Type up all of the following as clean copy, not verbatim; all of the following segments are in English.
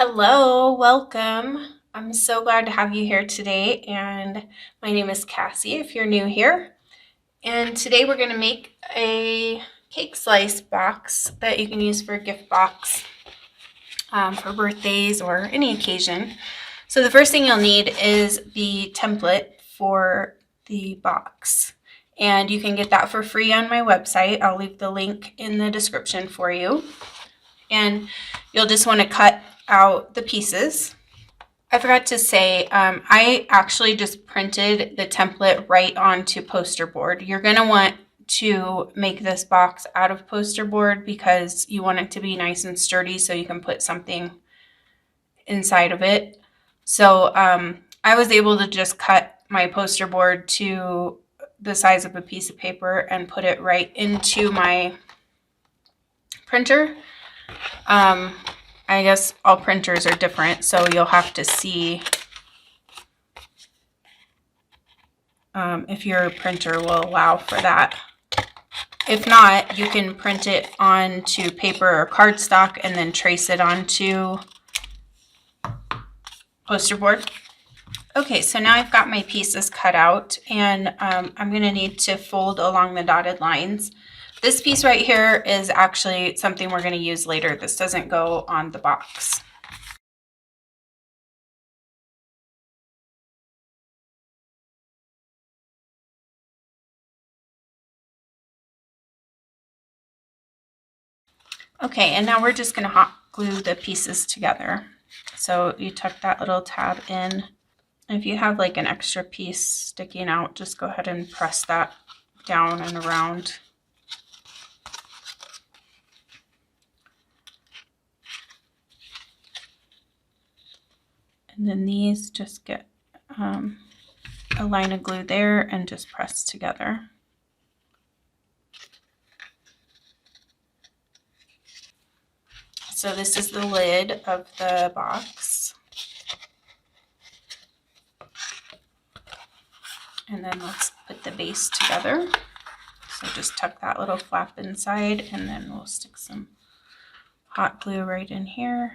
Hello, welcome. I'm so glad to have you here today, and my name is Cassie if you're new here. And today we're going to make a cake slice box that you can use for a gift box for birthdays or any occasion. So the first thing you'll need is the template for the box, and you can get that for free on my website. I'll leave the link in the description for you. And you'll just want to cut out the pieces. I forgot to say, I actually just printed the template right onto poster board. You're going to want to make this box out of poster board because you want it to be nice and sturdy so you can put something inside of it. So I was able to just cut my poster board to the size of a piece of paper and put it right into my printer. I guess all printers are different, so you'll have to see if your printer will allow for that. If not, you can print it onto paper or cardstock and then trace it onto poster board. Okay, so now I've got my pieces cut out, and I'm going to need to fold along the dotted lines. This piece right here is actually something we're going to use later. This doesn't go on the box. Okay, and now we're just going to hot glue the pieces together. So you tuck that little tab in. If you have like an extra piece sticking out, just go ahead and press that down and around. And then these just get a line of glue there and just press together. So this is the lid of the box. And then let's put the base together. So just tuck that little flap inside, and then we'll stick some hot glue right in here.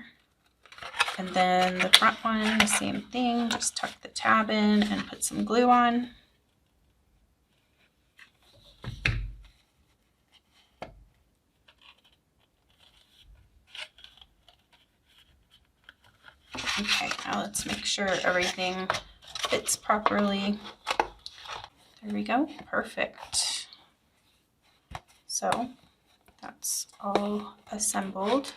And then the front one, the same thing, just tuck the tab in and put some glue on. Okay, now let's make sure everything fits properly. There we go, perfect. So that's all assembled.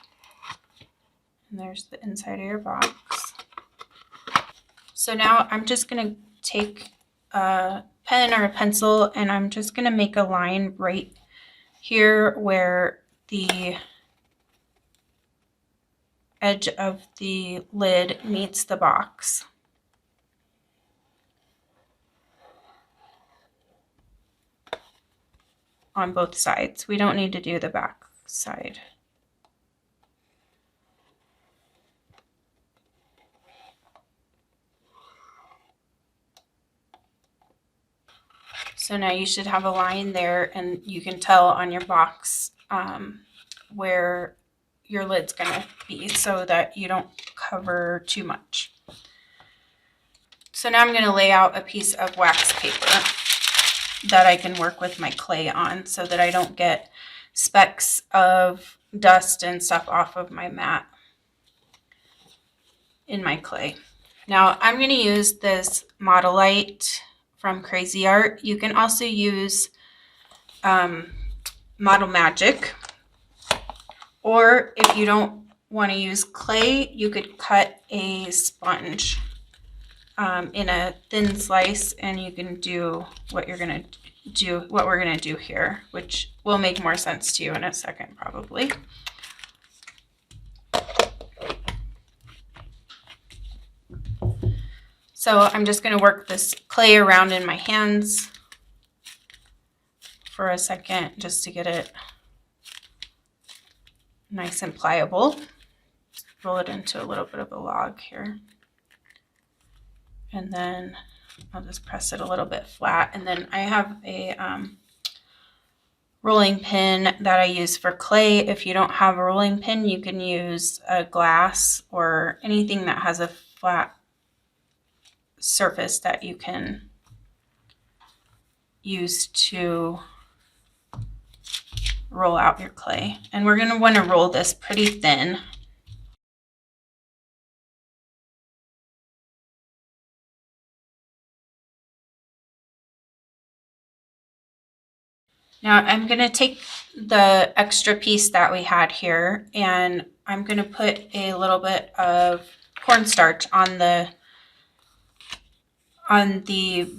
And there's the inside of your box. So now I'm just going to take a pen or a pencil, and I'm just going to make a line right here where the edge of the lid meets the box. On both sides. We don't need to do the back side. So now you should have a line there, and you can tell on your box where your lid's going to be so that you don't cover too much. So now I'm going to lay out a piece of wax paper that I can work with my clay on so that I don't get specks of dust and stuff off of my mat in my clay. Now I'm going to use this Model Light from Crazy Art. You can also use Model Magic, or if you don't want to use clay, you could cut a sponge in a thin slice, and you can do what we're gonna do here, which will make more sense to you in a second probably. So I'm just going to work this clay around in my hands for a second just to get it nice and pliable. Roll it into a little bit of a log here. And then I'll just press it a little bit flat. And then I have a rolling pin that I use for clay. If you don't have a rolling pin, you can use a glass or anything that has a flat surface that you can use to roll out your clay. And we're going to want to roll this pretty thin. Now I'm going to take the extra piece that we had here, and I'm going to put a little bit of cornstarch on the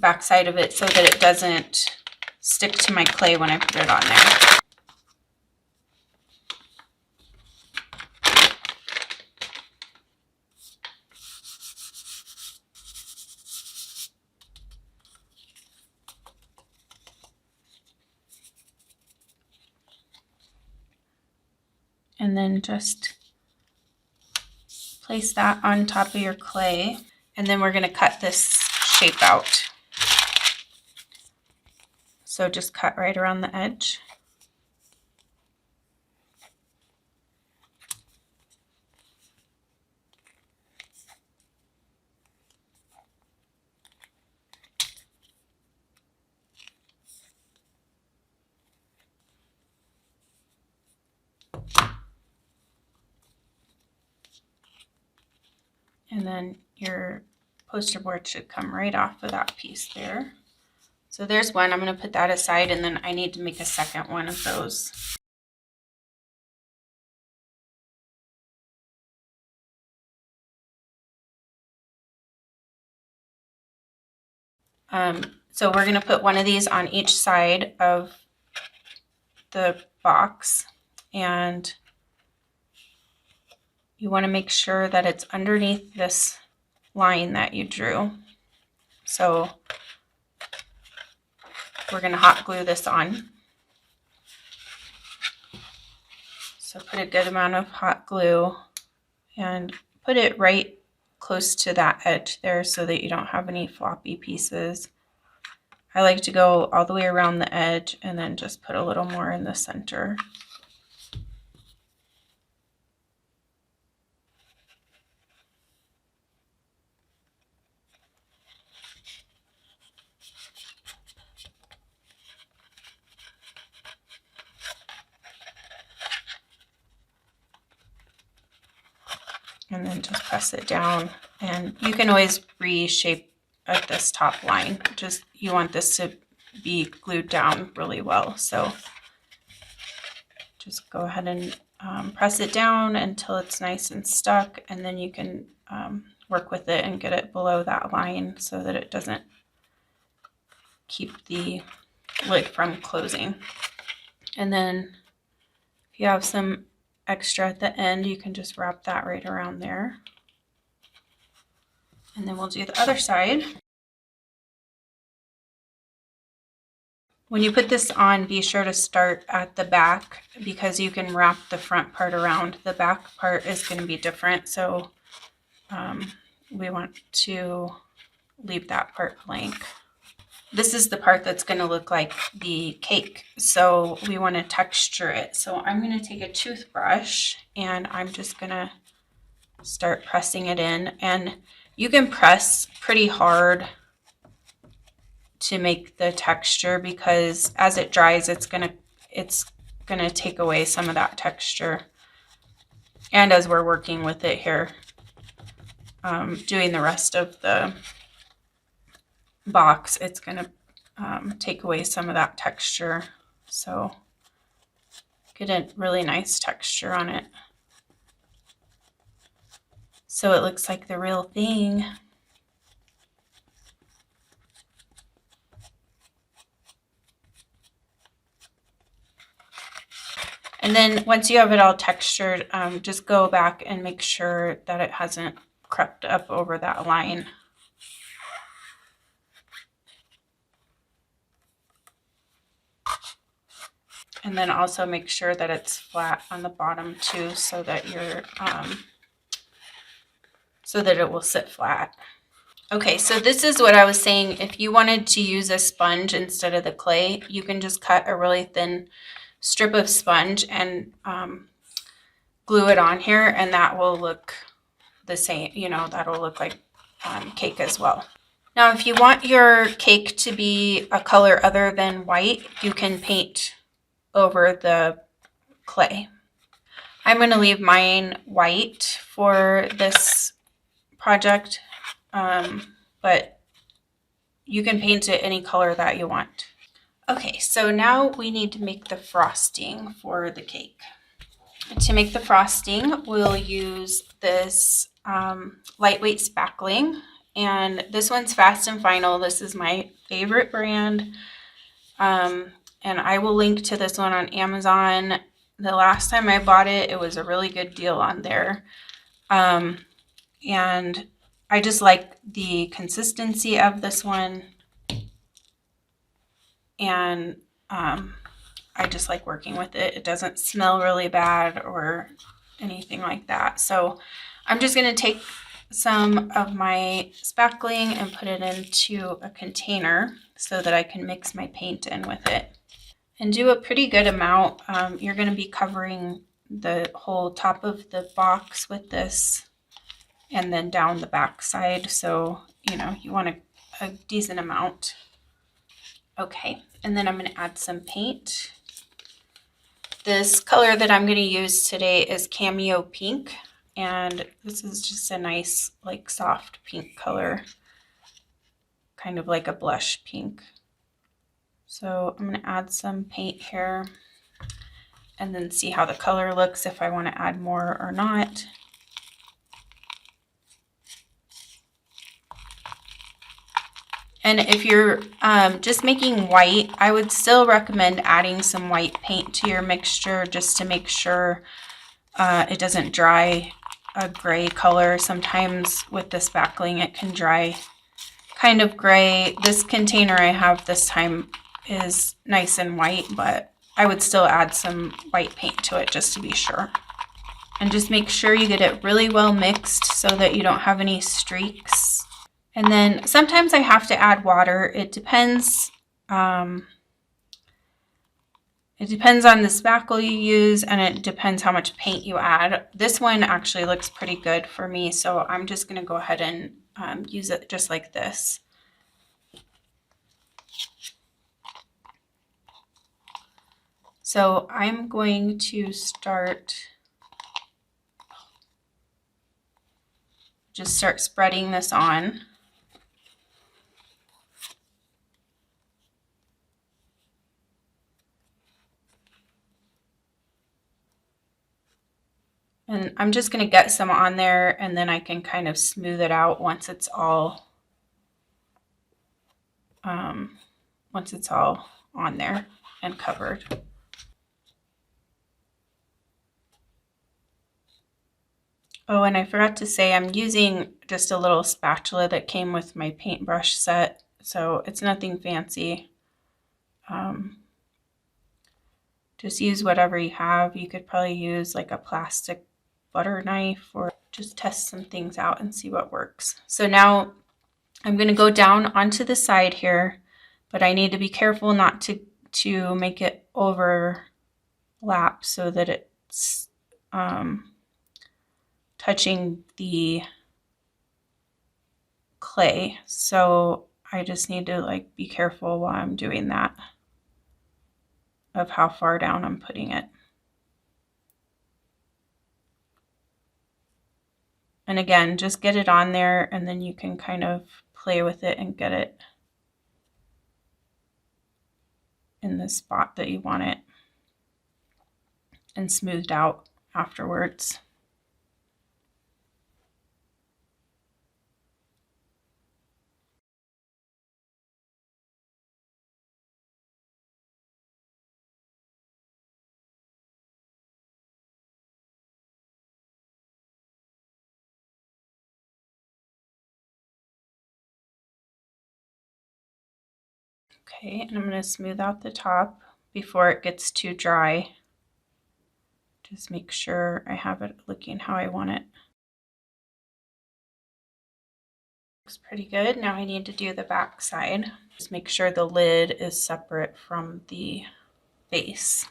back side of it so that it doesn't stick to my clay when I put it on there. And then just place that on top of your clay. And then we're going to cut this shape out. So just cut right around the edge. And then your poster board should come right off of that piece there. So there's one. I'm going to put that aside, and then I need to make a second one of those. So we're going to put one of these on each side of the box, and you want to make sure that it's underneath this line that you drew. So we're going to hot glue this on. So put a good amount of hot glue and put it right close to that edge there so that you don't have any floppy pieces. I like to go all the way around the edge and then just put a little more in the center. And then just press it down, and you can always reshape at this top line. Just you want this to be glued down really well, so just go ahead and press it down until it's nice and stuck, and then you can work with it and get it below that line so that it doesn't keep the lid from closing. And then if you have some extra at the end, you can just wrap that right around there. And then we'll do the other side. When you put this on, be sure to start at the back because you can wrap the front part around. The back part is going to be different, so we want to leave that part blank. This is the part that's going to look like the cake, so we want to texture it. So I'm going to take a toothbrush and I'm just going to start pressing it in, and you can press pretty hard to make the texture because as it dries it's gonna take away some of that texture. And as we're working with it here, doing the rest of the box, it's gonna take away some of that texture. So get a really nice texture on it so it looks like the real thing. And then once you have it all textured, just go back and make sure that it hasn't crept up over that line. And then also make sure that it's flat on the bottom too, so that you're so that it will sit flat. Okay, so this is what I was saying. If you wanted to use a sponge instead of the clay, you can just cut a really thin strip of sponge and glue it on here, and that will look the same, you know, that'll look like cake as well. Now, if you want your cake to be a color other than white, you can paint over the clay. I'm going to leave mine white for this project, but you can paint it any color that you want. Okay, so now we need to make the frosting for the cake. To make the frosting, we'll use this lightweight spackling, and this one's Fast and Final. This is my favorite brand, and I will link to this one on Amazon. The last time I bought it, it was a really good deal on there, and I just like the consistency of this one, and I just like working with it. It doesn't smell really bad or anything like that. So I'm just going to take some of my spackling and put it into a container so that I can mix my paint in with it. And do a pretty good amount. You're going to be covering the whole top of the box with this and then down the back side. So, you know, you want a decent amount. Okay, and then I'm going to add some paint. This color that I'm going to use today is Cameo Pink, and this is just a nice, like, soft pink color, kind of like a blush pink. So I'm going to add some paint here and then see how the color looks, if I want to add more or not. And if you're just making white, I would still recommend adding some white paint to your mixture just to make sure it doesn't dry a gray color. Sometimes with the spackling it can dry kind of gray. This container I have this time is nice and white, but I would still add some white paint to it just to be sure. And just make sure you get it really well mixed so that you don't have any streaks. And then sometimes I have to add water. It depends. It depends on the spackle you use, and it depends how much paint you add. This one actually looks pretty good for me, so I'm just going to go ahead and use it just like this. So I'm going to start spreading this on. And I'm just going to get some on there, and then I can kind of smooth it out once it's all on there and covered. Oh, and I forgot to say I'm using just a little spatula that came with my paintbrush set, so it's nothing fancy. Just use whatever you have. You could probably use like a plastic butter knife, or just test some things out and see what works. So now I'm going to go down onto the side here, but I need to be careful not to make it overlap so that it's touching the clay. So I just need to like be careful while I'm doing that of how far down I'm putting it. And again, just get it on there, and then you can kind of play with it and get it in the spot that you want it and smoothed out afterwards. Okay, and I'm going to smooth out the top before it gets too dry. Just make sure I have it looking how I want it. Looks pretty good. Now I need to do the back side. Just make sure the lid is separate from the base.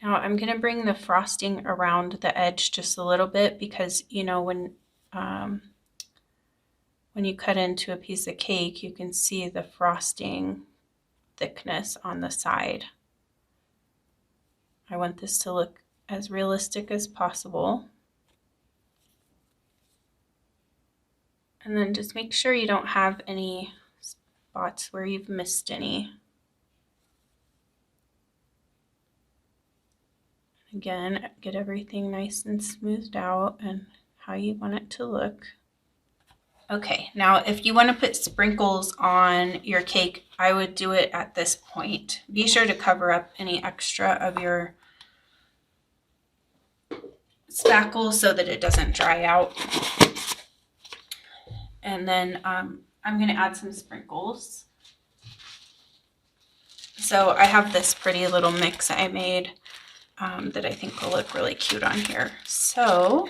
Now I'm going to bring the frosting around the edge just a little bit because, you know, when you cut into a piece of cake, you can see the frosting thickness on the side. I want this to look as realistic as possible. And then just make sure you don't have any spots where you've missed any. Again, get everything nice and smoothed out and how you want it to look. Okay, now if you want to put sprinkles on your cake, I would do it at this point. Be sure to cover up any extra of your spackle so that it doesn't dry out. And then I'm going to add some sprinkles. So I have this pretty little mix I made that I think will look really cute on here. So,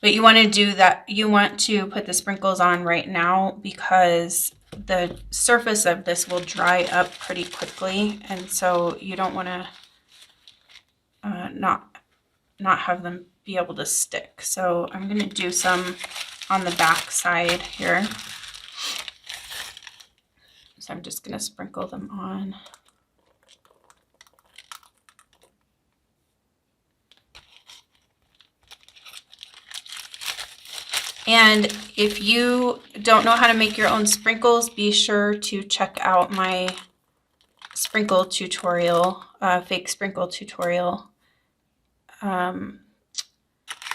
but you want to do that, you want to put the sprinkles on right now because the surface of this will dry up pretty quickly, and so you don't want to not have them be able to stick. So I'm going to do some on the back side here. So I'm just going to sprinkle them on. And if you don't know how to make your own sprinkles, be sure to check out my sprinkle tutorial, fake sprinkle tutorial. And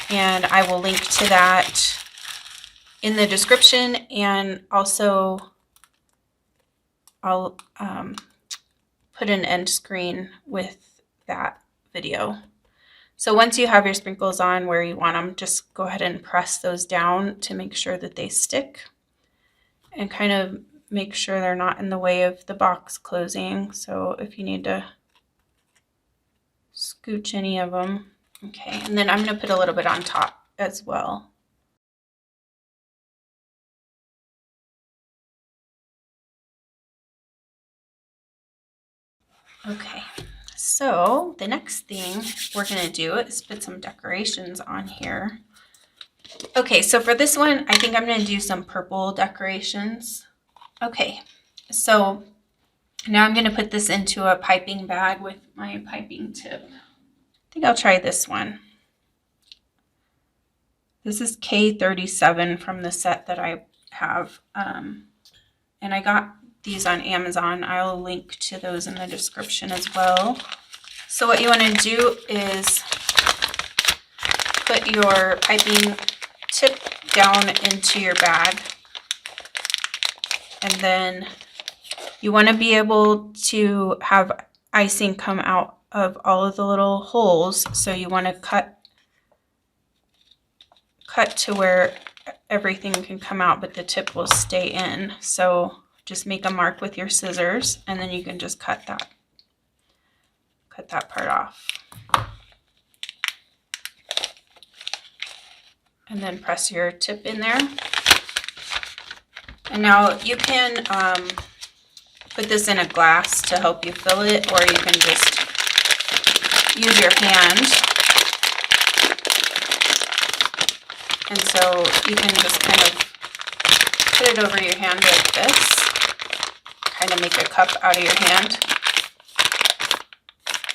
I will link to that in the description, and also I'll put an end screen with that video. So once you have your sprinkles on where you want them, just go ahead and press those down to make sure that they stick and kind of make sure they're not in the way of the box closing. So if you need to scooch any of them. Okay, and then I'm going to put a little bit on top as well. Okay, so the next thing we're going to do is put some decorations on here. Okay, so for this one, I think I'm going to do some purple decorations. Okay, so now I'm going to put this into a piping bag with my piping tip. I think I'll try this one. This is K37 from the set that I have, and I got these on Amazon. I'll link to those in the description as well. So what you want to do is put your piping tip down into your bag, and then you want to be able to have icing come out of all of the little holes, so you want to cut to where everything can come out but the tip will stay in. So just make a mark with your scissors, and then you can just cut that part off. And then press your tip in there. And now you can put this in a glass to help you fill it, or you can just use your hand. And so you can just kind of put it over your hand like this, kind of make a cup out of your hand,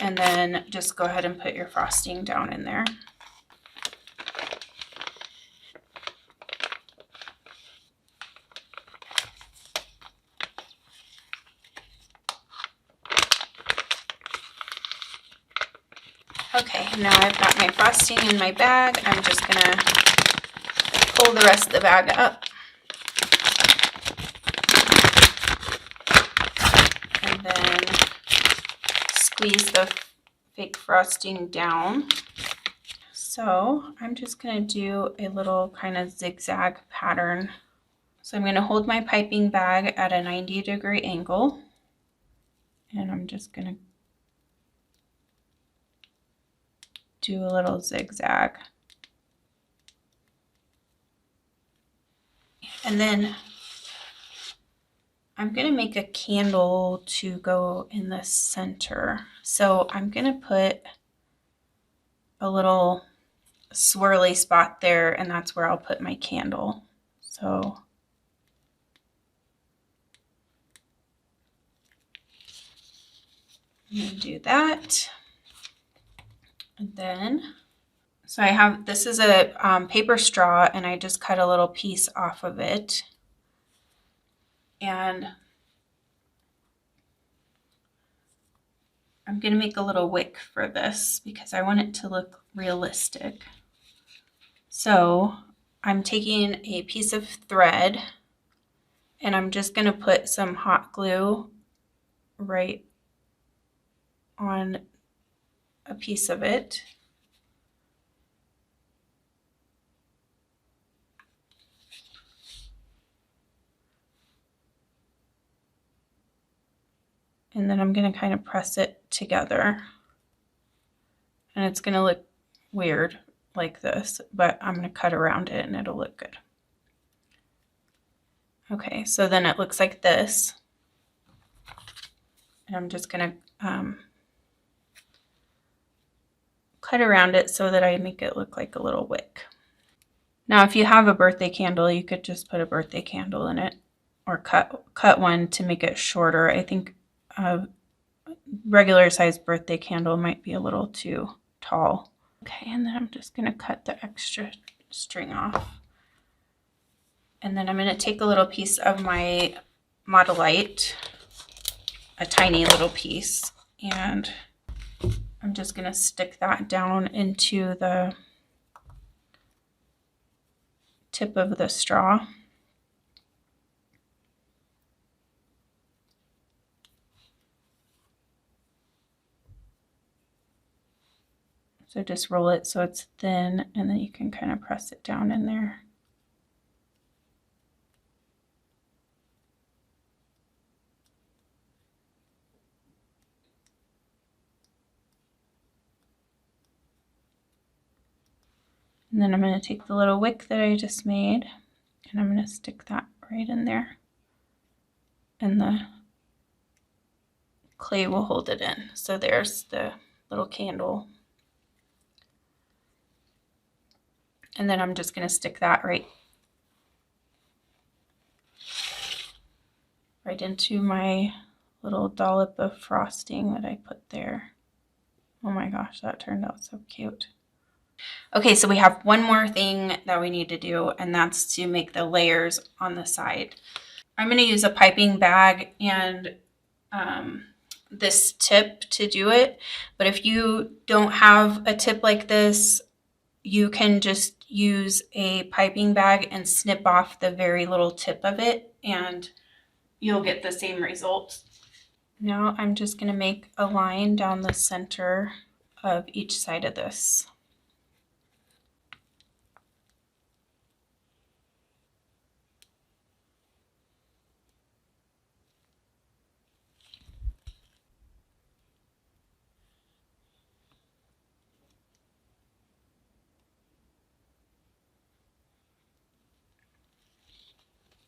and then just go ahead and put your frosting down in there. Okay, now I've got my frosting in my bag. I'm just gonna pull the rest of the bag up. And then squeeze the fake frosting down. So I'm just going to do a little kind of zigzag pattern. So I'm going to hold my piping bag at a 90-degree angle, and I'm just going to do a little zigzag. And then I'm going to make a candle to go in the center. So I'm going to put a little swirly spot there, and that's where I'll put my candle. So I'm going to do that. And then, so I have, this is a paper straw, and I just cut a little piece off of it. And I'm going to make a little wick for this because I want it to look realistic. So I'm taking a piece of thread, and I'm just going to put some hot glue right on a piece of it. And then I'm going to kind of press it together. And it's going to look weird like this, but I'm going to cut around it and it'll look good. Okay, so then it looks like this. And I'm just going to cut around it so that I make it look like a little wick. Now, if you have a birthday candle, you could just put a birthday candle in it, or cut one to make it shorter. I think a regular sized birthday candle might be a little too tall. Okay, and then I'm just going to cut the extra string off. And then I'm going to take a little piece of my Modelite, a tiny little piece, and I'm just going to stick that down into the tip of the straw. So just roll it so it's thin, and then you can kind of press it down in there. And then I'm going to take the little wick that I just made, and I'm going to stick that right in there. And the clay will hold it in. So there's the little candle. And then I'm just going to stick that right into my little dollop of frosting that I put there. Oh my gosh, that turned out so cute. Okay, so we have one more thing that we need to do, and that's to make the layers on the side. I'm going to use a piping bag and this tip to do it, but if you don't have a tip like this, you can just use a piping bag and snip off the very little tip of it, and you'll get the same results. Now I'm just going to make a line down the center of each side of this.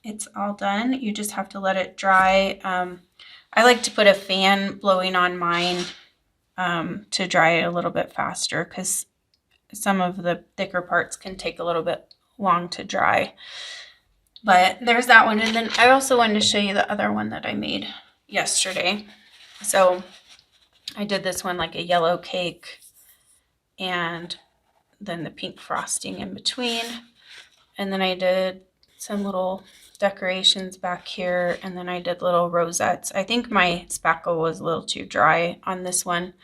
It's all done. You just have to let it dry. I like to put a fan blowing on mine to dry it a little bit faster, because some of the thicker parts can take a little bit long to dry. But there's that one. And then I also wanted to show you the other one that I made yesterday. So I did this one like a yellow cake, and then the pink frosting in between. And then I did some little decorations back here, and then I did little rosettes. I think my spackle was a little too dry on this one,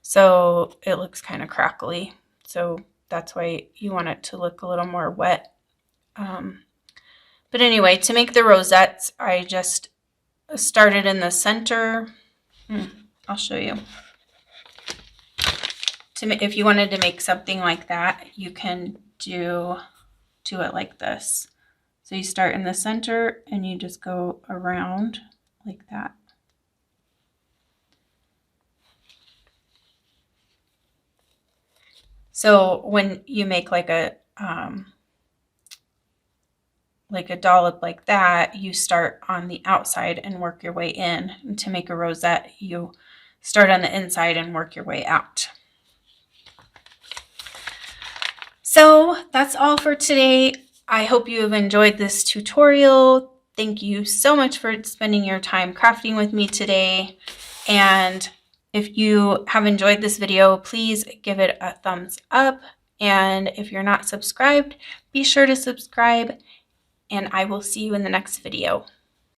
so it looks kind of crackly. So that's why you want it to look a little more wet. But anyway, to make the rosettes, I just started in the center. I'll show you. if you wanted to make something like that, you can do it like this. So you start in the center and you just go around like that. So when you make like a dollop like that, you start on the outside and work your way in. And to make a rosette, you start on the inside and work your way out. So that's all for today. I hope you have enjoyed this tutorial. Thank you so much for spending your time crafting with me today. And if you have enjoyed this video, please give it a thumbs up. And if you're not subscribed, be sure to subscribe. And I will see you in the next video.